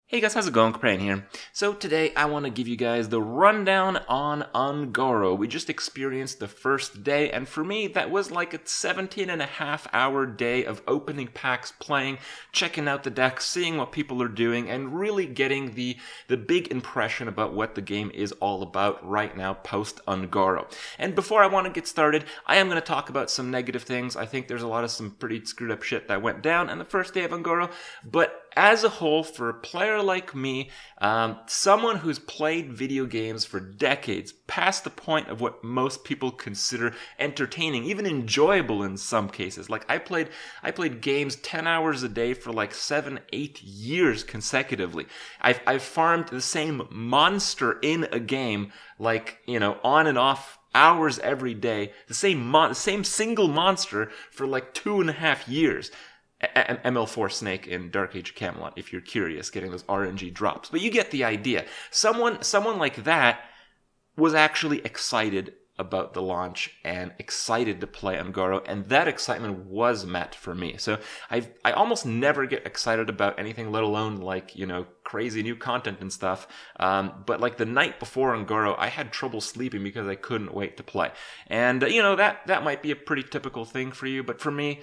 Hey guys, how's it going? Kripparrian here. So today I want to give you guys the rundown on Un'Goro. We just experienced the first day, and for me that was like a 17.5-hour day of opening packs, playing, checking out the deck, seeing what people are doing, and really getting the big impression about what the game is all about right now post Un'Goro. And before I want to get started, I am going to talk about some negative things. I think there's a lot of some pretty screwed up shit that went down on the first day of Un'Goro, but as a whole, for a player like me, someone who's played video games for decades, past the point of what most people consider entertaining, even enjoyable in some cases. Like I played games 10 hours a day for like 7-8 years consecutively. I've farmed the same monster in a game, like, on and off hours every day, the same single monster for like 2.5 years. ML4 Snake in Dark Age of Camelot, if you're curious, getting those RNG drops. But you get the idea. Someone like that was actually excited about the launch and excited to play Un'Goro, and that excitement was met for me. So I almost never get excited about anything, let alone like, crazy new content and stuff. But like the night before Un'Goro, I had trouble sleeping because I couldn't wait to play. And, that might be a pretty typical thing for you, but for me,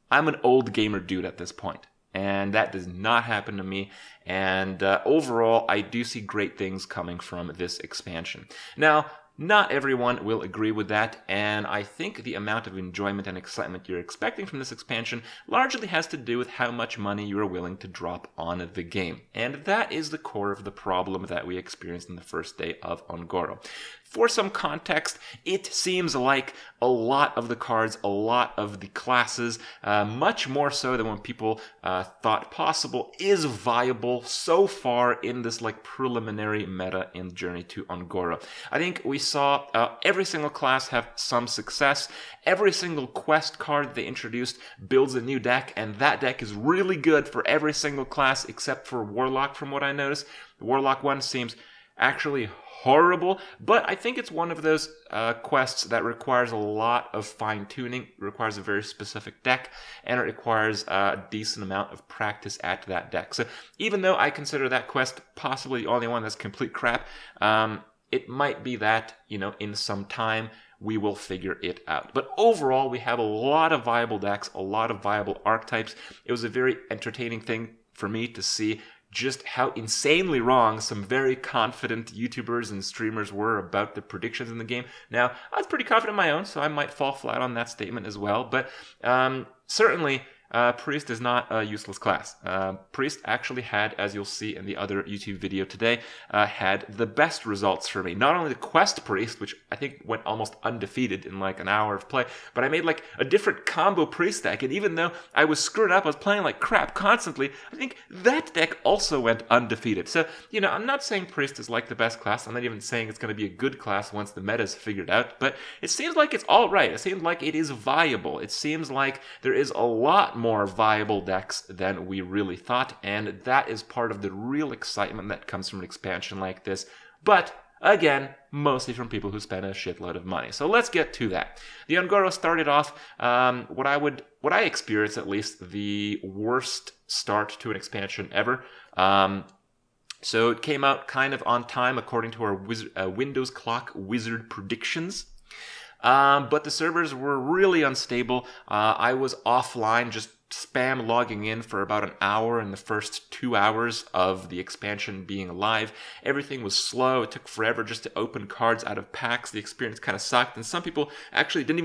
I'm an old gamer dude at this point, and that does not happen to me, and overall, I do see great things coming from this expansion. Now, not everyone will agree with that, and I think the amount of enjoyment and excitement you're expecting from this expansion largely has to do with how much money you are willing to drop on the game, and that is the core of the problem that we experienced in the first day of Un'Goro. For some context, it seems like a lot of the cards, a lot of the classes, much more so than what people thought possible, is viable so far in this like preliminary meta in Journey to Un'Goro. I think we saw every single class have some success. Every single quest card they introduced builds a new deck, and that deck is really good for every single class except for Warlock, from what I noticed. The Warlock one seems actually horrible, but I think it's one of those quests that requires a lot of fine-tuning, requires a very specific deck, and it requires a decent amount of practice at that deck. So even though I consider that quest possibly the only one that's complete crap, it might be that, in some time, we will figure it out. But overall, we have a lot of viable decks, a lot of viable archetypes. It was a very entertaining thing for me to see just how insanely wrong some very confident YouTubers and streamers were about the predictions in the game. Now, I was pretty confident in my own, so I might fall flat on that statement as well, but certainly Priest is not a useless class. Priest actually had, as you'll see in the other YouTube video today, had the best results for me. Not only the Quest Priest, which I think went almost undefeated in like an hour of play, but I made like a different combo Priest deck, and even though I was screwed up, I was playing like crap constantly, I think that deck also went undefeated. So, I'm not saying Priest is like the best class. I'm not even saying it's going to be a good class once the meta is figured out, but it seems like it's all right. It seems like it is viable. It seems like there is a lot more viable decks than we really thought, and that is part of the real excitement that comes from an expansion like this, but again, mostly from people who spend a shitload of money. So let's get to that. The Un'Goro started off what I experienced, at least, the worst start to an expansion ever. So it came out kind of on time according to our Windows Clock Wizard predictions. But the servers were really unstable. I was offline, just spam logging in for about an hour in the first 2 hours of the expansion being live. Everything was slow. It took forever just to open cards out of packs. The experience kind of sucked, and some people actually didn't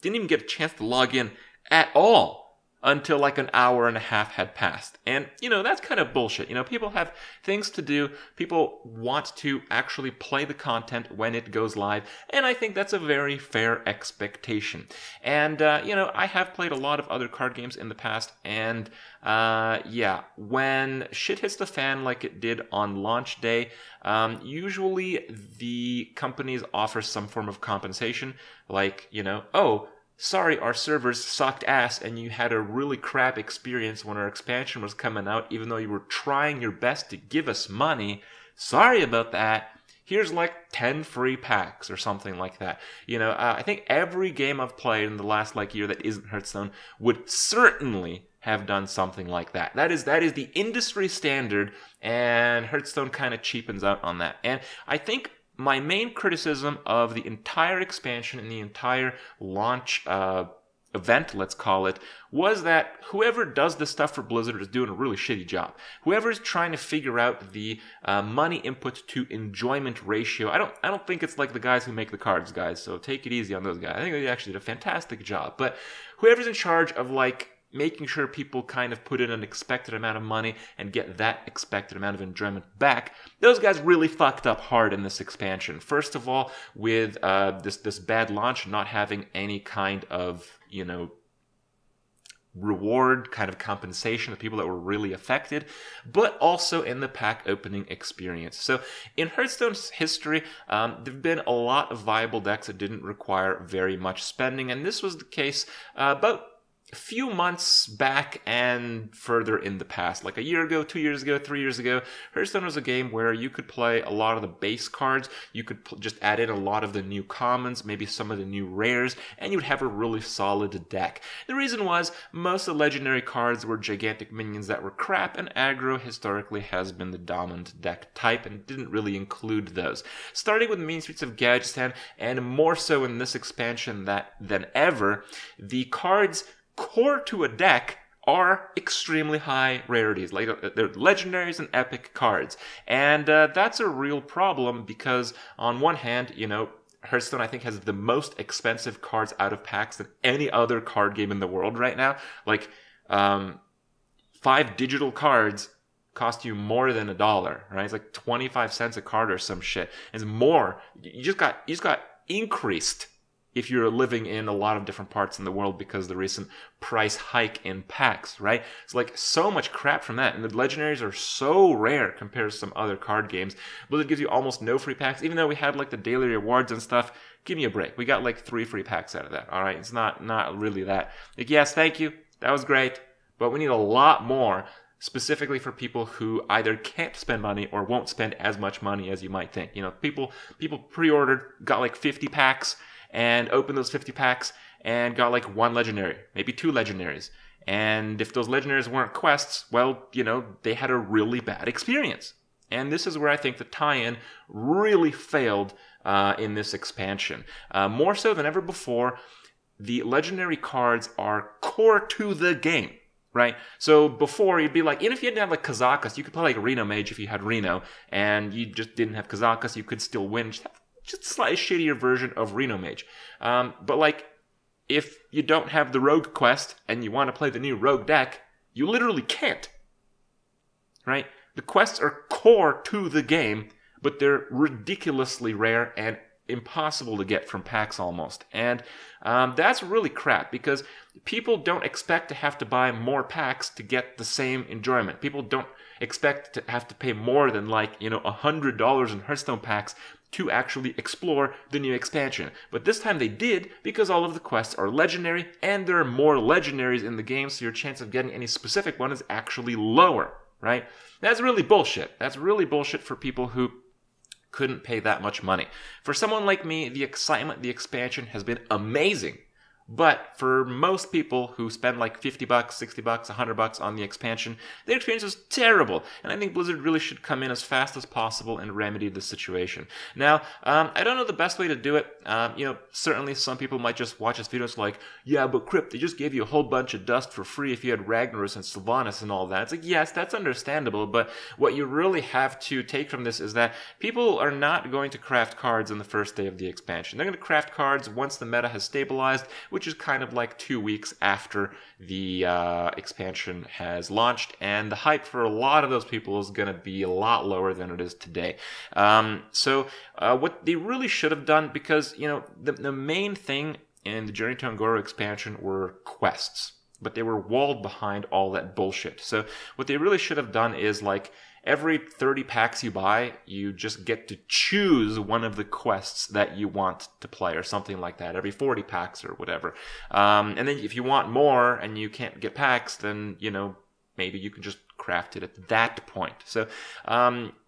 even get a chance to log in at all until like an hour and a half had passed. And, that's kind of bullshit. People have things to do. People want to actually play the content when it goes live. And I think that's a very fair expectation. And, I have played a lot of other card games in the past. And, when shit hits the fan like it did on launch day, usually the companies offer some form of compensation. Like, sorry, our servers sucked ass and you had a really crap experience when our expansion was coming out, even though you were trying your best to give us money. Sorry about that. Here's like 10 free packs or something like that. I think every game I've played in the last year that isn't Hearthstone would certainly have done something like that. That is the industry standard, and Hearthstone kind of cheapens out on that. And I think my main criticism of the entire expansion and the entire launch event, let's call it, was that whoever does this stuff for Blizzard is doing a really shitty job. Whoever's trying to figure out the money input to enjoyment ratio, I don't think it's like the guys who make the cards, guys, so take it easy on those guys. I think they actually did a fantastic job. But whoever's in charge of like making sure people kind of put in an expected amount of money and get that expected amount of enjoyment back, those guys really fucked up hard in this expansion. First of all, with this bad launch, not having any kind of, you know, reward, kind of compensation of people that were really affected, but also in the pack opening experience. So in Hearthstone's history, there have been a lot of viable decks that didn't require very much spending, and this was the case about a few months back and further in the past. Like a year ago, 2 years ago, 3 years ago, Hearthstone was a game where you could play a lot of the base cards, you could just add in a lot of the new commons, maybe some of the new rares, and you'd have a really solid deck. The reason was, most of the legendary cards were gigantic minions that were crap, and aggro historically has been the dominant deck type and didn't really include those. Starting with Mean Streets of Gajestan, and more so in this expansion than ever, the cards core to a deck are extremely high rarities. Like, they're legendaries and epic cards. And that's a real problem because, on one hand, you know, Hearthstone, I think, has the most expensive cards out of packs than any other card game in the world right now. Like, 5 digital cards cost you more than $1, right? It's like 25 cents a card or some shit. It's more. You just got increased if you're living in a lot of different parts in the world because of the recent price hike in packs, right? It's like so much crap from that. And the legendaries are so rare compared to some other card games. Blizzard gives you almost no free packs, even though we had like the daily rewards and stuff. Give me a break. We got like 3 free packs out of that, all right? It's not really that. Like, yes, thank you. That was great. But we need a lot more, specifically for people who either can't spend money or won't spend as much money as you might think. You know, people pre-ordered, got like 50 packs, and opened those 50 packs and got like 1 legendary, maybe 2 legendaries. And if those legendaries weren't quests, well, you know, they had a really bad experience. And this is where I think the tie-in really failed in this expansion. More so than ever before, the legendary cards are core to the game, right? So before, you'd be like, even if you didn't have like Kazakus, you could play like Reno Mage if you had Reno, and you just didn't have Kazakus, you could still win. Just a slightly shittier version of Reno Mage. But like, if you don't have the Rogue quest and you want to play the new Rogue deck, you literally can't. Right? The quests are core to the game, but they're ridiculously rare and impossible to get from packs almost. And that's really crap because people don't expect to have to buy more packs to get the same enjoyment. People don't expect to have to pay more than like, you know, $100 in Hearthstone packs to actually explore the new expansion. But this time they did because all of the quests are legendary and there are more legendaries in the game, so your chance of getting any specific one is actually lower, right? That's really bullshit. That's really bullshit for people who couldn't pay that much money. For someone like me, the excitement, the expansion has been amazing. But for most people who spend like $50, $60, $100 on the expansion, their experience is terrible. And I think Blizzard really should come in as fast as possible and remedy the situation. Now, I don't know the best way to do it. You know, certainly some people might just watch this video and it's like, yeah, but Krip, they just gave you a whole bunch of dust for free if you had Ragnaros and Sylvanas and all that. It's like, yes, that's understandable, but what you really have to take from this is that people are not going to craft cards on the first day of the expansion. They're going to craft cards once the meta has stabilized, which is kind of like 2 weeks after the expansion has launched, and the hype for a lot of those people is going to be a lot lower than it is today. So what they really should have done, because, you know, the main thing in the Journey to Un'Goro expansion were quests, but they were walled behind all that bullshit. So what they really should have done is, like, every 30 packs you buy, you just get to choose one of the quests that you want to play or something like that. Every 40 packs or whatever. And then if you want more and you can't get packs, then, you know, maybe you can just craft it at that point. So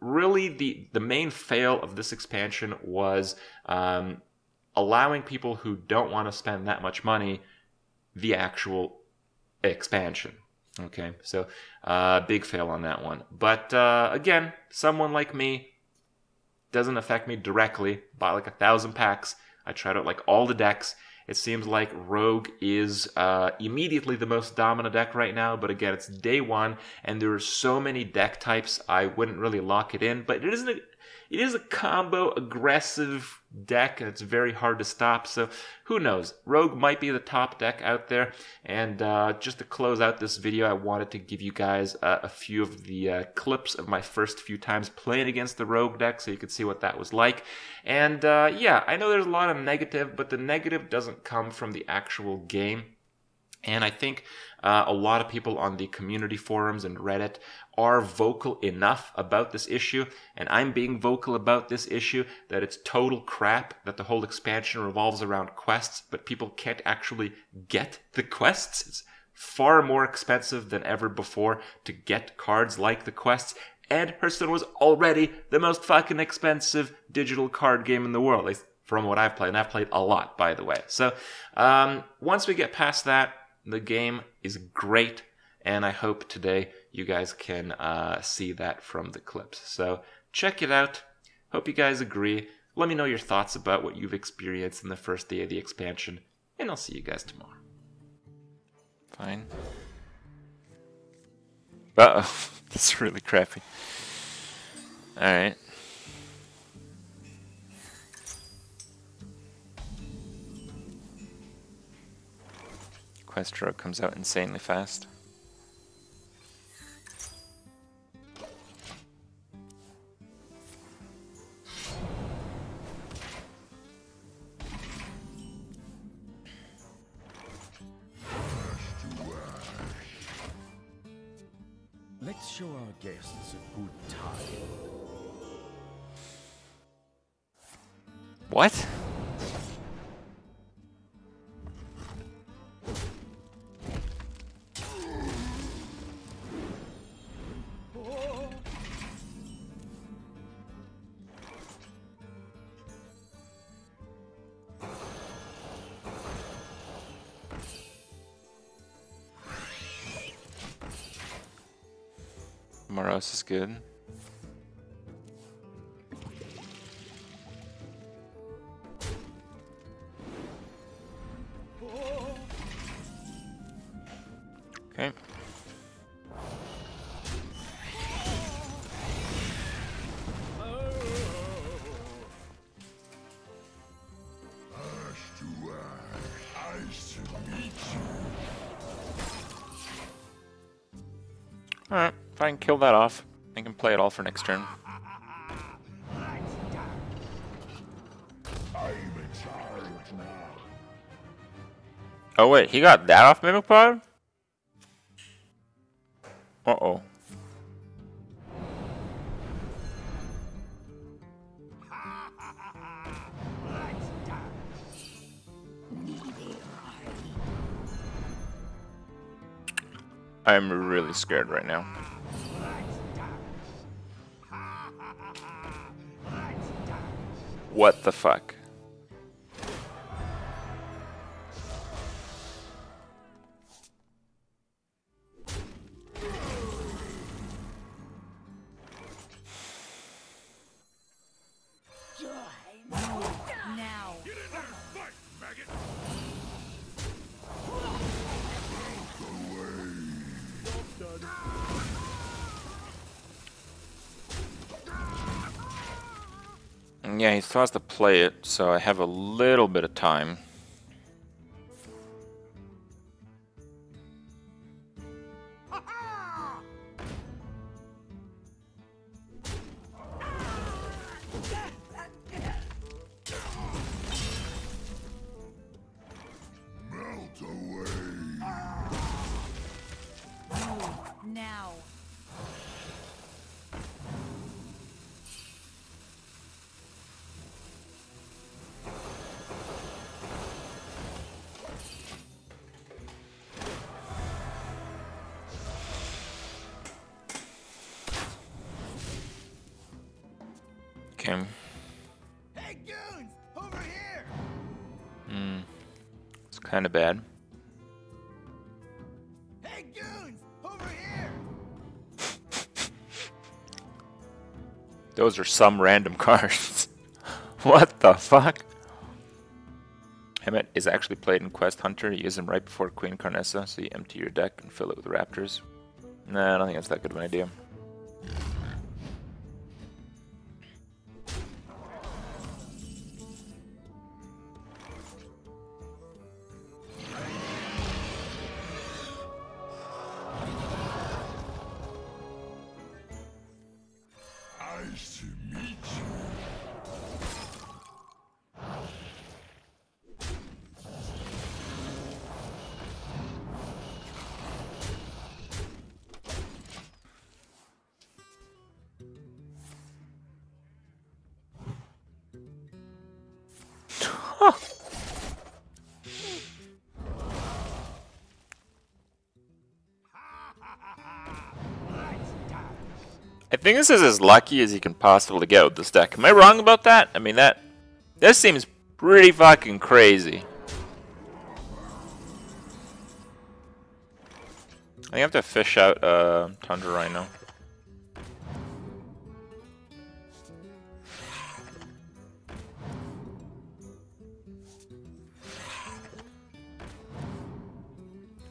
really the main fail of this expansion was allowing people who don't want to spend that much money the actual expansion. Okay, so big fail on that one. But again, someone like me, doesn't affect me directly. Buy like 1,000 packs. I tried out like all the decks. It seems like Rogue is immediately the most dominant deck right now, but again, it's day one, and there are so many deck types, I wouldn't really lock it in, but it is a combo aggressive deck, and it's very hard to stop, so who knows? Rogue might be the top deck out there, and just to close out this video, I wanted to give you guys a few of the clips of my first few times playing against the Rogue deck, so you could see what that was like. And yeah, I know there's a lot of negative, but the negative doesn't come from the actual game. And I think a lot of people on the community forums and Reddit are vocal enough about this issue, and I'm being vocal about this issue, that it's total crap, that the whole expansion revolves around quests, but people can't actually get the quests. It's far more expensive than ever before to get cards like the quests, and Hearthstone was already the most fucking expensive digital card game in the world, at least from what I've played, and I've played a lot, by the way. So once we get past that, the game is great, and I hope today you guys can see that from the clips. So check it out. Hope you guys agree. Let me know your thoughts about what you've experienced in the first day of the expansion, and I'll see you guys tomorrow. Fine. Uh-oh. That's really crappy. Alright. Quest Rogue comes out insanely fast. Let's show our guests a good time. What? Moros is good. Okay. Alright, if I can kill that off, I can play it all for next turn. Oh wait, he got that off Mimic Pod? Uh-oh. I'm really scared right now. What the fuck? Now. Yeah, he still has to play it, so I have a little bit of time. Now. Okay. Hey, goons! Over here! It's kind of bad. Hey, goons! Those are some random cards. What the fuck? Hemet is actually played in Quest Hunter. You use him right before Queen Carnessa, so you empty your deck and fill it with raptors. Nah, I don't think that's that good of an idea. I think this is as lucky as you can possibly get with this deck. Am I wrong about that? I mean, that seems pretty fucking crazy. I have to fish out Tundra Rhino.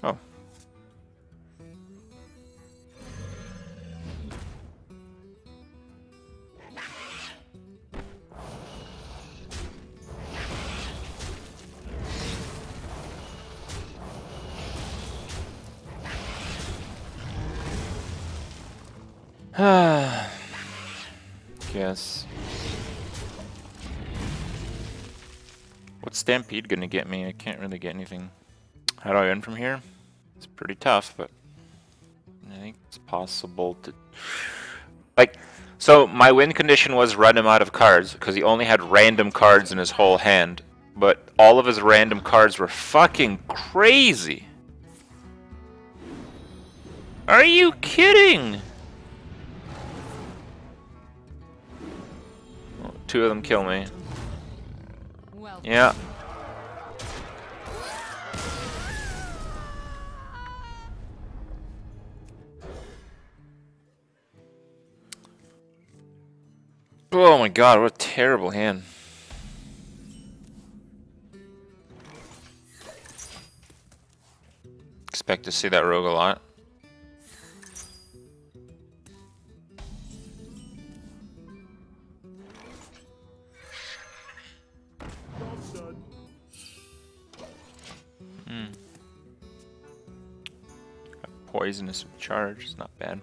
Oh. Guess. What's Stampede gonna get me? I can't really get anything. How do I win from here? It's pretty tough, but I think it's possible to... Like, so my win condition was run him out of cards, because he only had random cards in his whole hand. But all of his random cards were fucking crazy. Are you kidding? Oh, 2 of them kill me. Well, Yeah. Oh my god, what a terrible hand. Expect to see that rogue a lot. Poisonous with charge, it's not bad.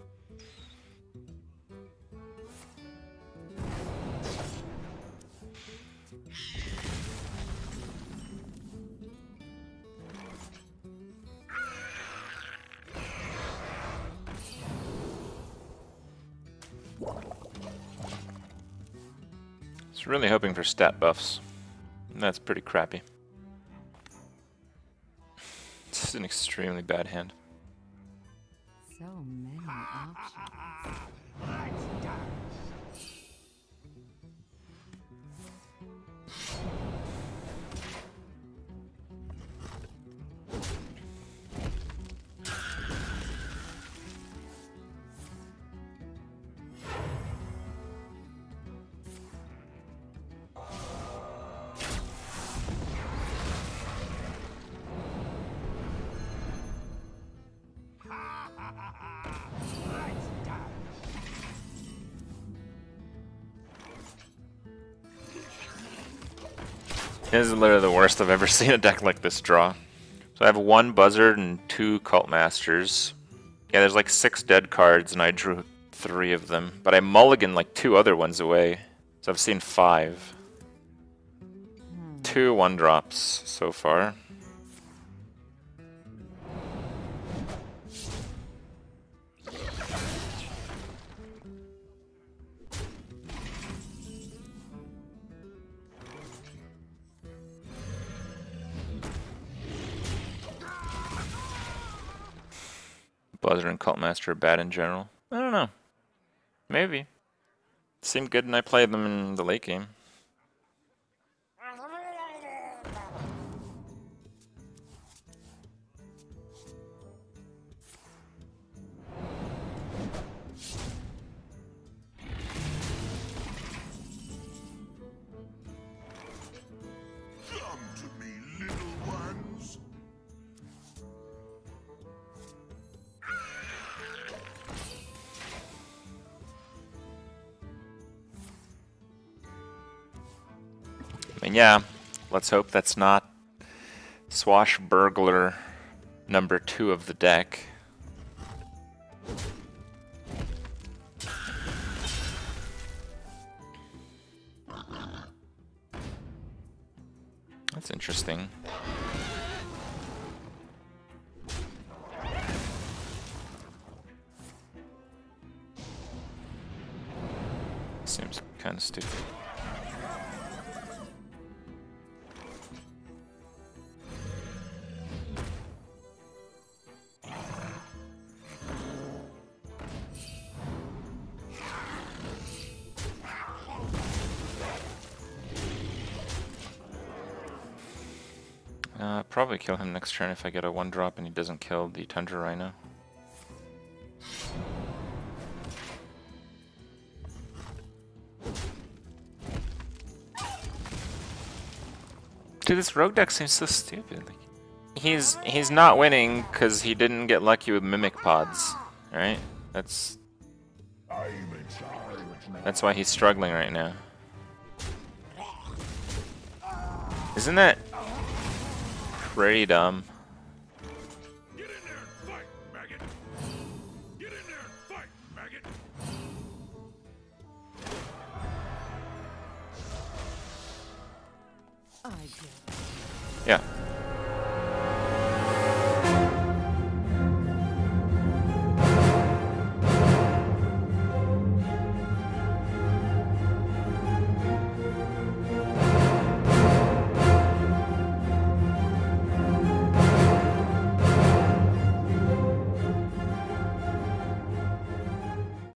It's really hoping for stat buffs. That's pretty crappy. This is an extremely bad hand. so many options. This is literally the worst I've ever seen a deck like this draw. So I have 1 Buzzard and 2 Cult Masters. Yeah, there's like 6 dead cards and I drew 3 of them. But I mulliganed like 2 other ones away. So I've seen 5. 2 1-drops so far. Buzzard and Cult Master are bad in general. I don't know. Maybe. It seemed good and I played them in the late game. And yeah, let's hope that's not Swashbuckler number 2 of the deck. That's interesting. Seems kind of stupid. Probably kill him next turn if I get a 1-drop and he doesn't kill the Tundra Rhino. Dude, this rogue deck seems so stupid. Like, he's not winning because he didn't get lucky with Mimic Pods, right? That's why he's struggling right now. Isn't that pretty dumb?